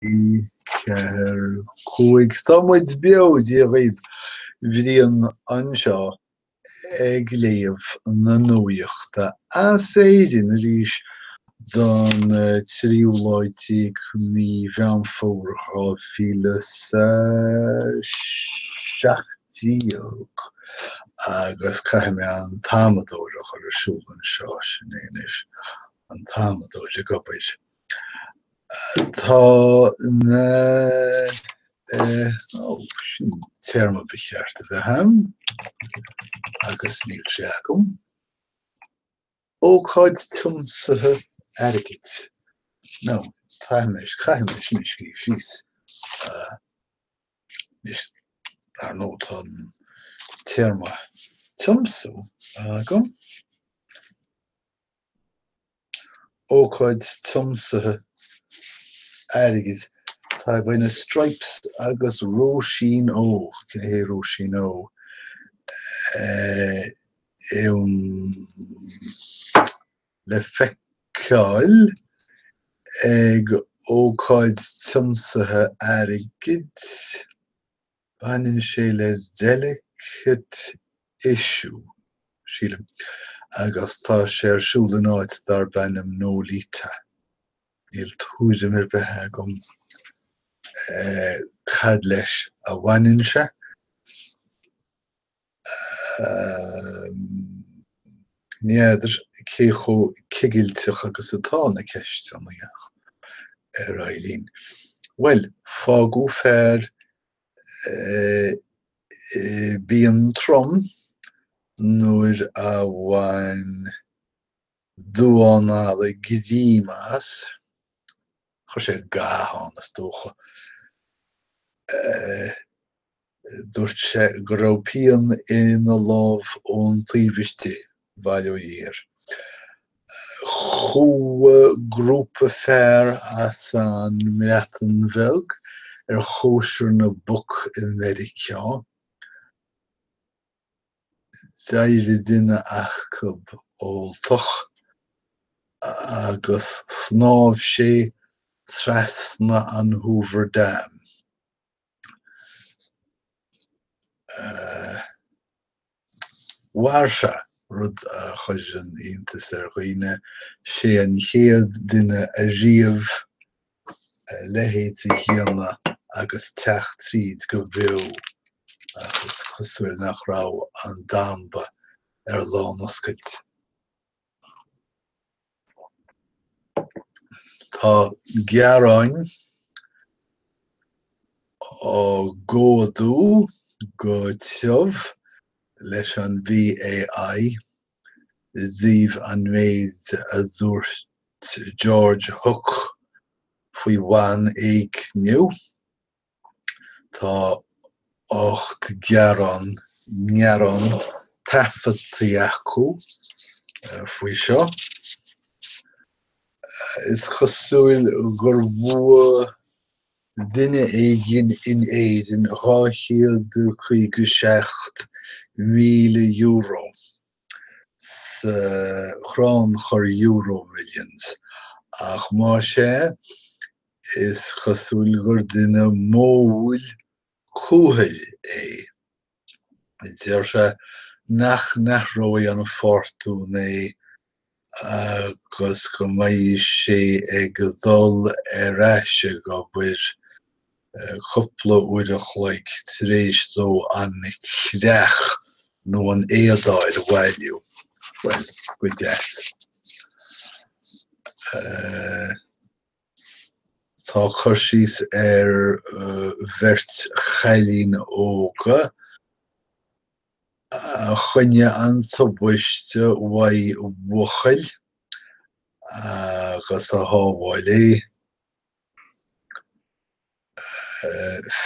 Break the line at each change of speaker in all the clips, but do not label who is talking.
ceithre cúig támuid beo dí réib bhríon anseo ag léamh na nuaachta as éireann arís don tríúláidí mí bhean fógra filas seachtíog agus caiithim an támadóra chuir arsúlan seo sin éis an támadóra gobaid. Tá na sin téarma bicheart a bheitham agus níl sé agam. Ócáid tumsathe airgid. No, caiimiis níos fís. Níos ar nót an téarma tumsú agam. Ócáid tumsathe airgid. Tá baina stripes agus róisín ó, cé róisín ó. Le feiceáil ag ócáid tumsathe airgid. Baineann sé le delicate issue, sílim. Agus tá sé arsúlan áit dar baineann NoLita. Níl túidim ar bheith agam cad leis a bhainneann sé. Níidir cé chó cigilteach agus atá na ceist amach ar Éirinn. Well, fágú fearr bíonn trom nuair a bhain dúánála gidímas chuir sé gáthán is dócha. Dúirt sé go raibh pian ina lámh ón príomhiste bailú dhéir. Chua grúpa fearr as an mreatan bhelg ar chóisir na bPoc in America. D'fheighre duine achcab óltach agus snámh sé trasna an Hoover Dam. Warsha rud a chuir an iontas ar dhaoine sé an chéad duine a riamh lehéadí chéanna agus teacht tríd go bheo agus chosúil nach rá an damba ar lán oscailt. Tá gearáin ó gódú go teamh leis an VAI díobh an méid a dúirt George Hook faoi bhain éicniú. Tá 8 gearán taifeadtaí acu faoi seo. Is chosúil gur bhua duine éigin in Éirinn €256,000 sa chrán chur EuroMillions. Ach mar sé is chosúil gur duine móil cúthail é. Deir sé nach raibh an fortún é agus go mbeidh sé ag dul ar aise go bhfuir cúpla uairich le tar éis dó an chreach nó an éadáir bhailiú. Well, go deas. Tá chuir síos ar bhirt chailín óga a chuine an tubaiste mhaith buchail agus a thábháil é.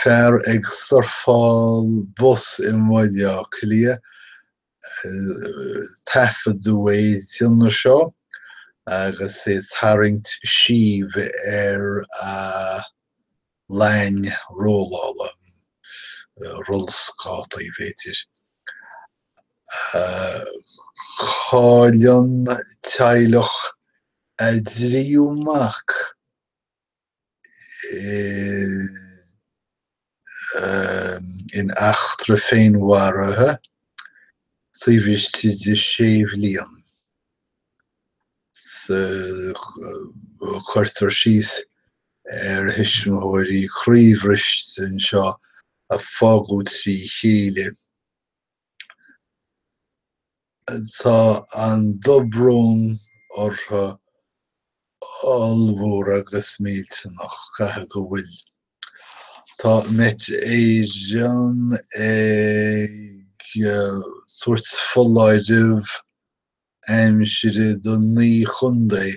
Fearr ag surfáil bus i mbaile clia taifeadú é tíonna seo agus é tarraingt síomh ar a lein rólála rullscáta I bhéidir. Cháileann teaghlach a dríomach in achtre Féinmharú tríhiste de 7 bliain. Chuirtear síos hisismóirí chríomhristin seo a fágút sí chéile. Tá an dobrón ortha allmhór agus mílteannach caithe go bhfuil. Tá mit Éirinn suirt foláidimh aimsire don ní chundé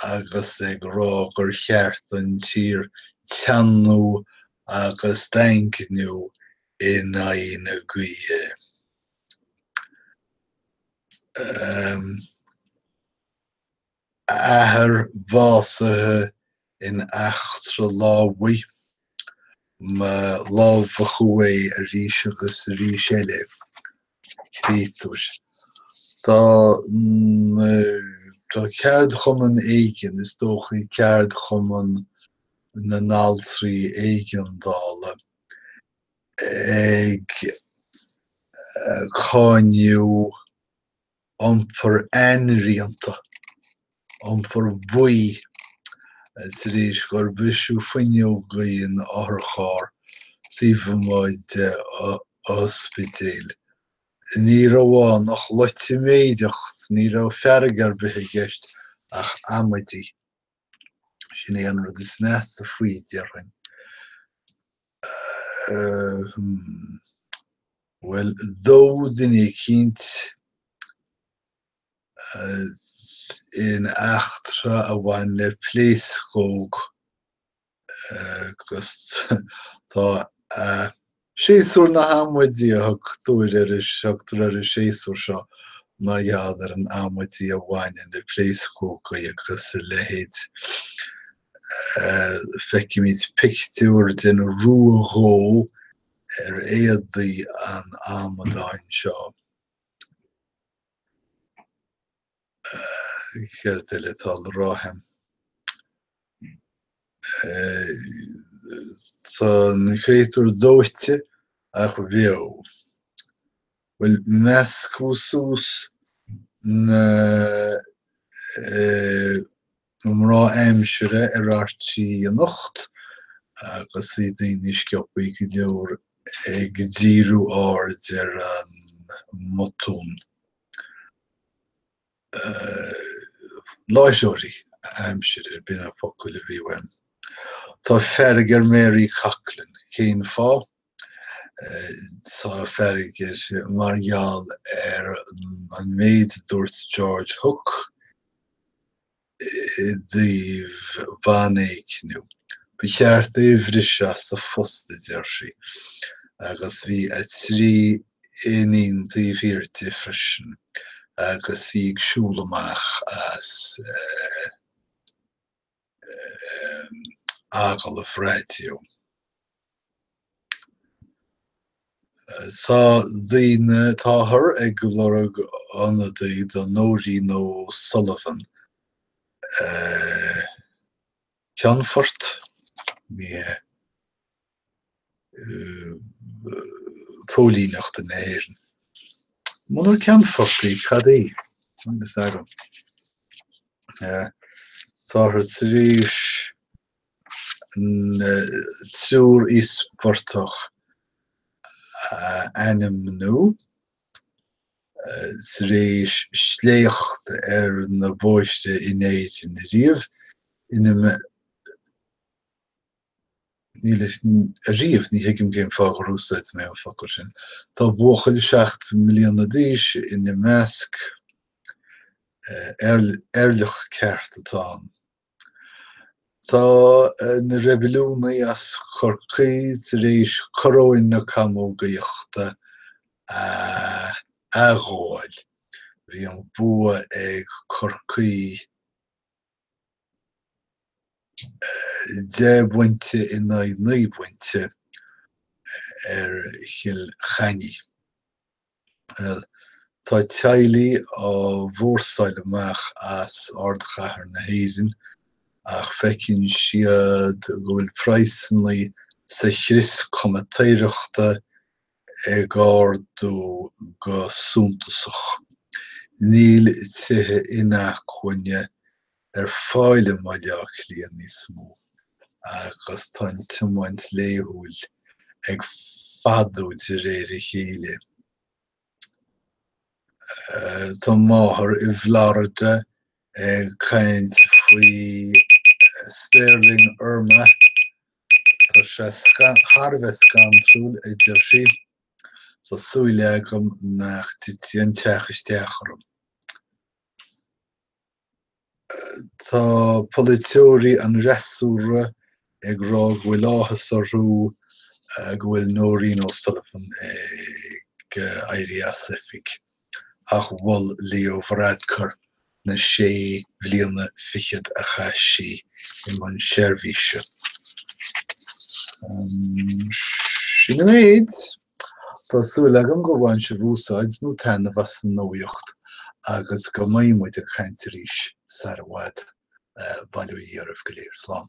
agus ag rá gur cheart an tír teannú agus daingnú in aine gaoithe. Ahar bhásathe in achtra lámhaí má lámhachu é a rís agus a rís eile crítear. Tá ceard chuman éigin is dócha ceard chuman na náltarí éigeandála ag cáinniú iompar aonrianta, iompar buí tar éis gur brisú fuinneogaíonn áthair suíomháid ospidéal. Ní raibh nach loitiméideacht, ní raibh ferrigar bithí gceist ach amadí. Sin é an rud is measta faoi dearfainn. Well, dó duine cinnte in achtra a bhain le pléascóg agus tá séasúr na hamadí a thug dúir seachtar ar séasúr seo mar gheall ar an amadí a bhain le pléascóga agus lehéad feicimid pictiúr den rúthó ar éadaí an amadáin seo. Ceirte le tal rátham. Tá na chéitúr dóite ach bheo. Well, meas cúsús na rá aimsire ar artí a nocht agus í daoine sceopaí go leor ag díriú ard ar an motún. Láithreoirí aimsire bína focail a bhí wein. Tá ferrigar Mary Coughlin cén fá. Tá ferrigar mar gheall ar an méid dúirt George Hook díobh bhanéicniú. Ba cheart éibhris as a fosta dearsí agus bhí a trí éinín díomhíorta freisin agus í ag siúil amach as ágal a bhráitiú. Tá daoine táthar ag go lorg anadaí don nóirí nó Sullivan. Ceannfort pólíneachta na Éirinn. Munar ceannfortaí cad é agus agam. Táthar tríis túr ísportach animnú tríis sléocht ar na bóiste inéid in riamh a riamh ní hiigim géim fágur úsáid mé an focail sin. Tá buachail 7 milliún díos in na measc airleach ceart atá. Tá na rebelúnaí as chorcaí tar éis choróin na camógaíochta agháil. Bhí an bua ag chorcaí 10 buinte in 9 buinte ar chill chaní. Tá teaghlaí á bhórsáil amach as ardchathair na Éirinn ach fecinn siad go bhfuil praissannaí sa chris comatéireachta ag ardú go suntasach. Níl tithe inach chuine fáile maileach líon níos mó, agus tá tiomáint léithúil ag fadú de réir a chéile. Tá máthair I bhláirde ag caint faoi Sperling Irma, tá sé tharbheith scantrúil ag deir sí, tá súile agam nach tíon teachasteach orm. Tá politeoirí an reasúra ag rá go bhfuil áthas arú go bhfuil Nóirín O'Sullivan ag éirí Pacific ach bhfuil Leo Varadkar na 6 bhliaina fichiid a chaisí I man seirbhíse. Sin méid, tá súil agam go bhain se bhúsáid nó tainna bheas an nóíocht agus go maimmuid a chaint arís sa bhhaid bailú dhéarmh go léir slán.